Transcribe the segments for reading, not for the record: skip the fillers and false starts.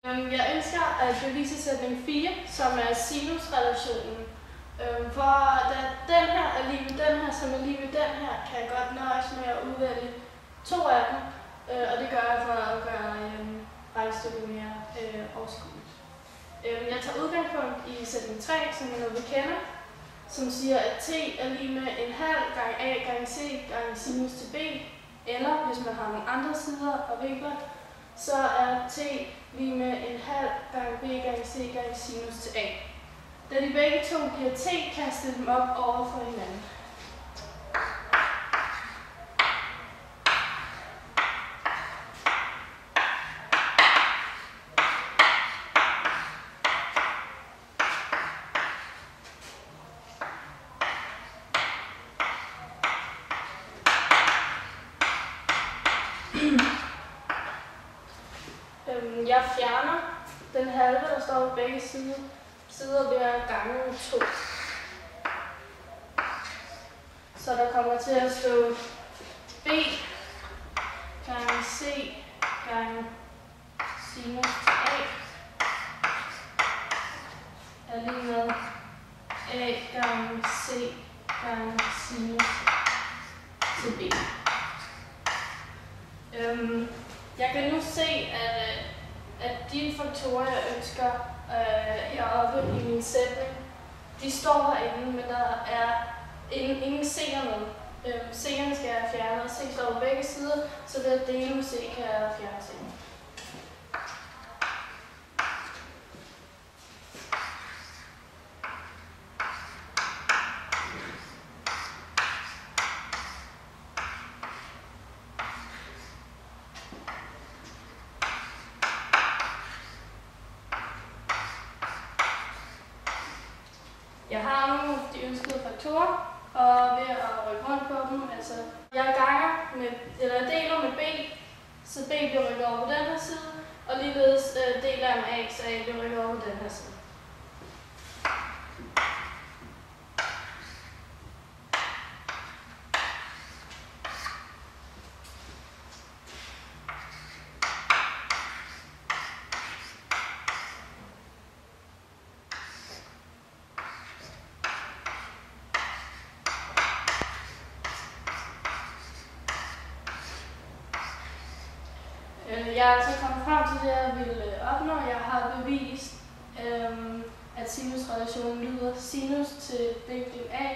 Jeg ønsker at bevise sætning 4, som er sinusrelationen. For da den her er lige ved den her, som er lige ved den her, kan jeg godt nøjes med at udvælge 2 af dem. Og det gør jeg for at gøre regnestykket mere overskueligt. Jeg tager udgangspunkt i sætning 3, som er noget vi kender, som siger, at t er lige med en halv gange a gange c gange sinus til b. Eller hvis man har nogle andre sider og vinkler, så er t lige med en halv gange b gange c gange sinus til a. Da de begge to giver t, kaster dem op over for hinanden. Jeg fjerner den halve, der står på begge sider ved at gange med 2. Så der kommer til at stå b gange c gange sinus til a er lige med a gange c gange sinus til b. Jeg kan nu se, at de faktorer, jeg ønsker heroppe i min sætning, de står herinde, men der er ingen c'er med. C'erne skal jeg fjerne, og c står på begge sider, så ved at dele med c kan jeg fjerne c'en. Jeg har nu de ønskede faktorer, og ved at rykke rundt på dem, altså jeg deler med b, så b bliver rykket over på den her side, og ligeledes deler jeg med a, så a bliver rykket over på den her side. Jeg er altså kommet frem til det, jeg ville opnå. Jeg har bevist, at sinusrelationen lyder sinus til vinkel A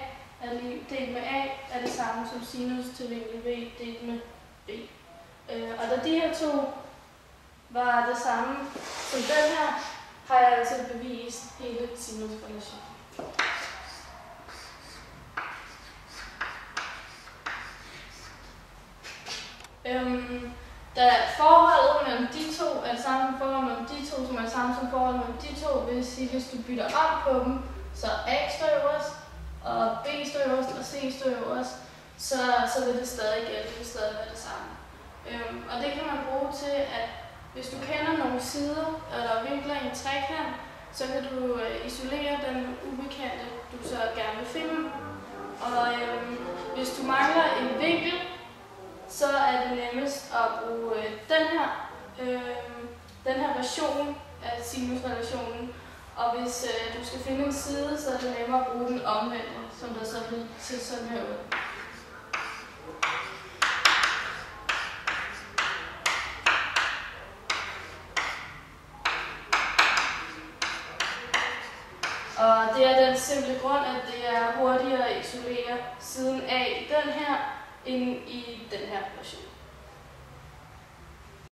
delt med A er det samme som sinus til vinkel B delt med B. Og da de her to var det samme som den her, har jeg altså bevist hele sinusrelationen. Da forholdet mellem de to er det samme forhold mellem de to, som er det samme som forholdet mellem de to, vil sige, hvis du bytter om på dem, så A står øverst, og B står øverst, og C står øverst, så vil det stadig gælde, det vil stadig være det samme. Og det kan man bruge til, at hvis du kender nogle sider eller vinkler i en trekant, så kan du isolere den ubekendte, du så gerne vil finde. Og hvis du mangler en vinkel, så er det nemmest at bruge den her version af sinusrelationen. Og hvis du skal finde en side, så er det nemmere at bruge den omvendte, som der så vil se sådan her ud. Og det er den simple grund, at det er hurtigere at isolere siden A i den her, end i den her version.